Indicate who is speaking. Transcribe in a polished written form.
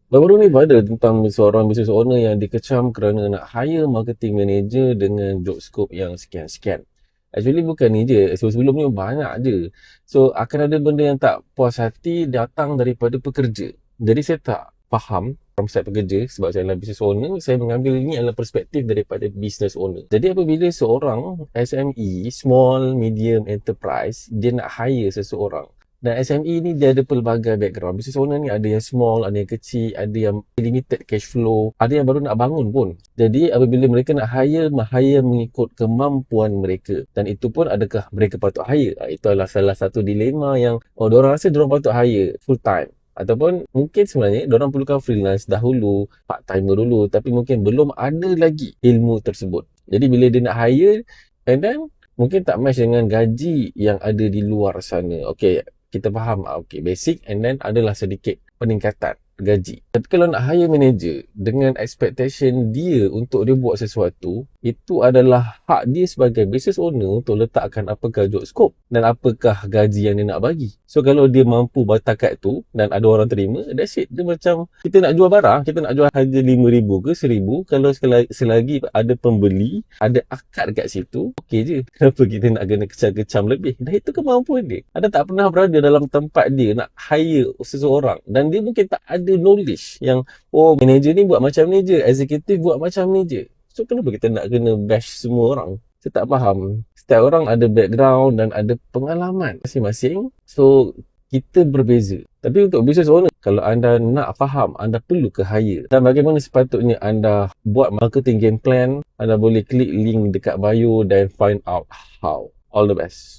Speaker 1: Baru-baru ni ada tentang seorang business owner yang dikecam kerana nak hire marketing manager dengan job scope yang sekian-sekian. Actually bukan ni je, sebelum ni banyak je. So akan ada benda yang tak puas hati datang daripada pekerja. Jadi saya tak faham from side pekerja, sebab saya adalah business owner, saya mengambil ini adalah perspektif daripada business owner. Jadi apabila seorang SME, small medium enterprise, dia nak hire seseorang, dan SME ni dia ada pelbagai background. Business owner ni ada yang small, ada yang kecil, ada yang limited cash flow, ada yang baru nak bangun pun. Jadi apabila mereka nak hire mengikut kemampuan mereka. Dan itu pun adakah mereka patut hire? Itu adalah salah satu dilema yang diorang rasa diorang patut hire full time. Ataupun mungkin sebenarnya diorang perlukan freelance dahulu, part timer dulu, tapi mungkin belum ada lagi ilmu tersebut. Jadi bila dia nak hire, and then mungkin tak match dengan gaji yang ada di luar sana. Okay, kita faham, okay, basic, and then adalah sedikit peningkatan gaji. Tapi kalau nak hire manager dengan expectation dia untuk dia buat sesuatu, itu adalah hak dia sebagai business owner untuk letakkan apakah job scope dan apakah gaji yang dia nak bagi. So kalau dia mampu batakat tu dan ada orang terima, that's it. Dia macam kita nak jual barang, kita nak jual harga RM5,000 ke RM1,000, kalau selagi ada pembeli, ada akad kat situ, okey je. Kenapa kita nak kena kecam-kecam lebih? Dah itu kemampuan dia. Ada tak pernah berada dalam tempat dia nak hire seseorang dan dia mungkin tak ada knowledge yang manager ni buat macam ni je, executive buat macam ni je. So kenapa kita nak kena bash semua orang? Saya tak faham. Setiap orang ada background dan ada pengalaman masing-masing. So kita berbeza. Tapi untuk business owner, kalau anda nak faham, anda perlu ke hire. Dan bagaimana sepatutnya anda buat marketing game plan, anda boleh klik link dekat bio dan find out how. All the best.